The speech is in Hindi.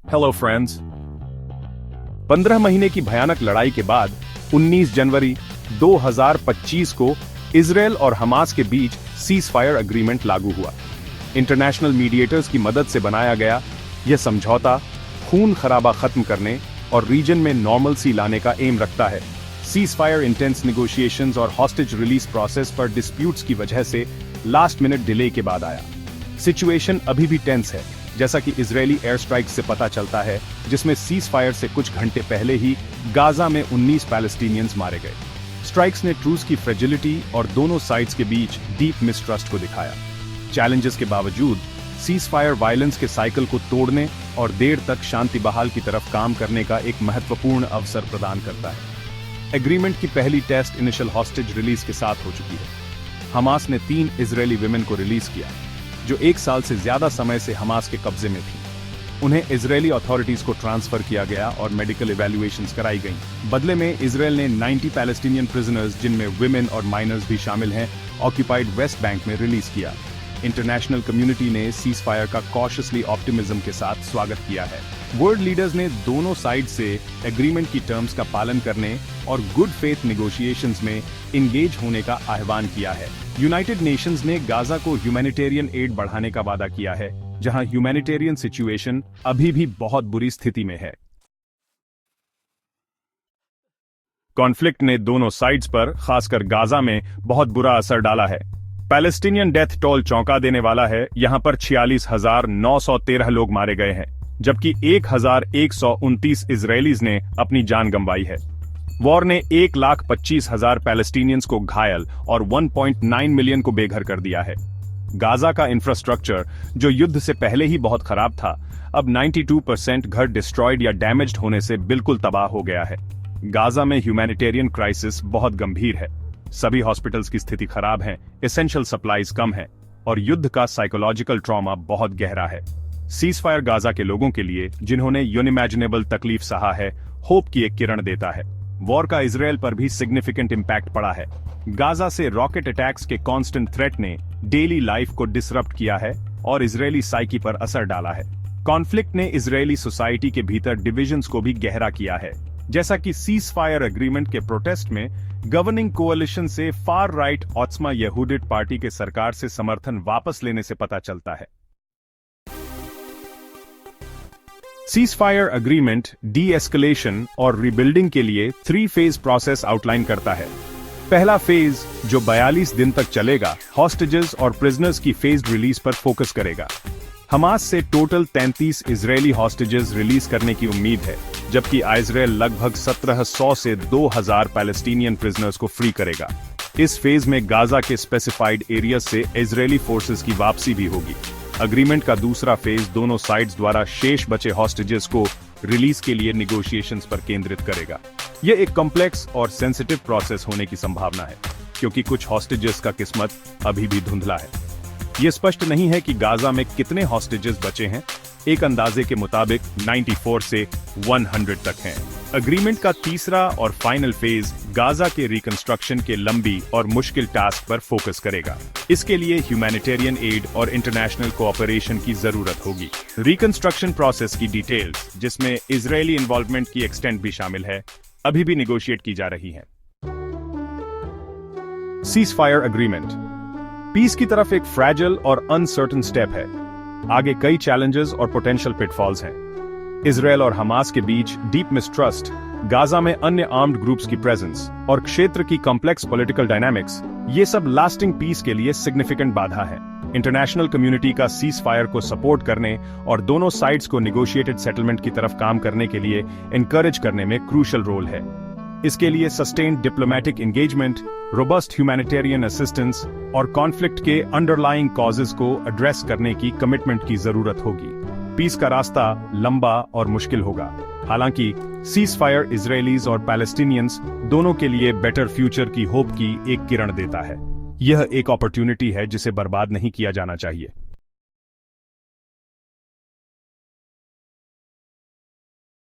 Hello friends. 15 महीने की भयानक लड़ाई के बाद 19 जनवरी 2025 को इजरायल और हमास के बीच सीज फायर एग्रीमेंट लागू हुआ। इंटरनेशनल मीडिएटर्स की मदद से बनाया गया यह समझौता खून खराबा खत्म करने और रीजन में नॉर्मलसी लाने का एम रखता है। सीज फायर इंटेंस निगोशिएशंस और हॉस्टेज रिलीज प्रोसेस पर डिस्प्यूट्स की वजह से लास्ट मिनट डिले के बाद आया। सिचुएशन अभी भी टेंस है, जैसा कि इजरायली एयर स्ट्राइक से पता चलता है, जिसमें सीज फायर से कुछ घंटे पहले ही गाजा में 19 पैलेस्टीनियंस मारे गए। स्ट्राइक्स ने ट्रूस की फ्रेजिलिटी और दोनों साइड्स के बीच डीप मिसट्रस्ट को दिखाया। चैलेंजेस के बावजूद सीज फायर वायलेंस के साइकिल को तोड़ने और देर तक शांति बहाल की तरफ काम करने का एक महत्वपूर्ण अवसर प्रदान करता है। एग्रीमेंट की पहली टेस्ट इनिशियल हॉस्टेज रिलीज के साथ हो चुकी है। हमास ने 3 इजरायली विमेन को रिलीज किया, जो 1 साल से ज्यादा समय से हमास के कब्जे में थी। उन्हें इजरायली अथॉरिटीज को ट्रांसफर किया गया और मेडिकल इवैल्यूएशंस कराई गईं। बदले में इजरायल ने 90 पैलेस्टीनियन प्रिजनर्स, जिनमें विमेन और माइनर्स भी शामिल हैं, ऑक्यूपाइड वेस्ट बैंक में रिलीज किया। इंटरनेशनल कम्युनिटी ने सीज फायर का कॉशियसली ऑप्टिमिज्म के साथ स्वागत किया है। वर्ल्ड लीडर्स ने दोनों साइड से एग्रीमेंट की टर्म्स का पालन करने और गुड फेथ निगोशिएशंस में इंगेज होने का आह्वान किया है। यूनाइटेड नेशंस ने गाजा को ह्यूमैनिटेरियन एड बढ़ाने का वादा किया है, जहां ह्यूमैनिटेरियन सिचुएशन अभी भी बहुत बुरी स्थिति में है। कॉन्फ्लिक्ट ने दोनों साइड्स पर, खासकर गाजा में, बहुत बुरा असर डाला है। पैलेस्टीनियन डेथ टोल चौंका देने वाला है। यहां पर 46,913 लोग मारे गए हैं, जबकि 1,129 इजरायलीज ने अपनी जान गंवाई है। वॉर ने 1,25,000 पैलेस्टीनियंस को घायल और 1.9 मिलियन को बेघर कर दिया है। गाजा का इंफ्रास्ट्रक्चर, जो युद्ध से पहले ही बहुत खराब था, अब 92% घर डिस्ट्रॉयड या डैमेज्ड होने से बिल्कुल तबाह हो गया है। गाजा में ह्यूमैनिटेरियन क्राइसिस बहुत गंभीर है। सभी हॉस्पिटल्स की स्थिति खराब है, एसेंशियल सप्लाईज कम है और युद्ध का साइकोलॉजिकल ट्रॉमा बहुत गहरा है। सीज फायर गाजा के लोगों के लिए, जिन्होंने यूनिमैजिनेबल तकलीफ सहा है, होप की एक किरण देता है। वॉर का इजरायल पर भी सिग्निफिकेंट इंपैक्ट पड़ा है। गाजा से रॉकेट अटैक्स के कांस्टेंट थ्रेट ने डेली लाइफ को डिसरप्ट किया है और इजरायली साइकी पर असर डाला है। कॉन्फ्लिक्ट ने इजरायली सोसाइटी के भीतर डिविजन्स को भी गहरा किया है, जैसा कि सीज फायर एग्रीमेंट के प्रोटेस्ट में गवर्निंग कोalition से फार राइट ऑत्समा यहूदिट पार्टी के सरकार से समर्थन वापस लेने से पता चलता है। सीज फायर एग्रीमेंट डी-एस्केलेशन और रिबिल्डिंग के लिए 3 फेज प्रोसेस आउटलाइन करता है। पहला फेज, जो 42 दिन तक चलेगा, हॉस्टेजेस और प्रिजनर्स की फेज्ड रिलीज पर फोकस करेगा। हमास से टोटल 33 इजरायली हॉस्टेजेस रिलीज करने की उम्मीद है, जबकि इजरायल लगभग 1700 से 2000 पैलेस्टीनियन प्रिजनर्स को फ्री करेगा। इस फेज में गाजा के स्पेसिफाइड एरिया से इजरायली फोर्सेस की वापसी भी होगी। एग्रीमेंट का दूसरा फेज दोनों साइड्स द्वारा शेष बचे हॉस्टेजेस को रिलीज के लिए निगोशिएशंस पर केंद्रित करेगा। यह एक कॉम्प्लेक्स और सेंसिटिव प्रोसेस होने की संभावना है, क्योंकि कुछ हॉस्टेजेस का किस्मत अभी भी धुंधला है। यह स्पष्ट नहीं है कि गाजा में कितने हॉस्टेजेस बचे हैं। एक अंदाजे के मुताबिक 94 से 100 तक हैं। एग्रीमेंट का तीसरा और फाइनल फेज गाजा के रिकंस्ट्रक्शन के लंबी और मुश्किल टास्क पर फोकस करेगा। इसके लिए ह्यूमैनिटेरियन एड और इंटरनेशनल कोऑपरेशन की जरूरत होगी। रिकंस्ट्रक्शन प्रोसेस की डिटेल्स, जिसमें इजरायली इन्वॉल्वमेंट की एक्सटेंट भी शामिल है, अभी भी निगोशिएट की जा रही है। सीज फायर एग्रीमेंट पीस की तरफ एक फ्रैजिल और अनसर्टेन स्टेप है। आगे कई चैलेंजेस और पोटेंशियल पिटफॉल्स हैं। इजरायल और हमास के बीच डीप मिसट्रस्ट, गाजा में अन्य आर्म्ड ग्रुप्स की प्रेजेंस और क्षेत्र की कॉम्प्लेक्स पॉलिटिकल डायनामिक्स, ये सब लास्टिंग पीस के लिए सिग्निफिकेंट बाधा है। इंटरनेशनल कम्युनिटी का सीज फायर को सपोर्ट करने और दोनों साइड्स को निगोशिएटेड सेटलमेंट की तरफ काम करने के लिए एनकरेज करने में क्रूशियल रोल है। इसके लिए sustained diplomatic engagement, robust humanitarian assistance और कॉन्फ्लिक्ट के अंडरलाइंग कॉजेज को एड्रेस करने की कमिटमेंट की जरूरत होगी। पीस का रास्ता लंबा और मुश्किल होगा। हालांकि सीज फायर इजरायलीज और पैलेस्टीनियंस दोनों के लिए बेटर फ्यूचर की होप की एक किरण देता है। यह एक अपॉर्चुनिटी है जिसे बर्बाद नहीं किया जाना चाहिए।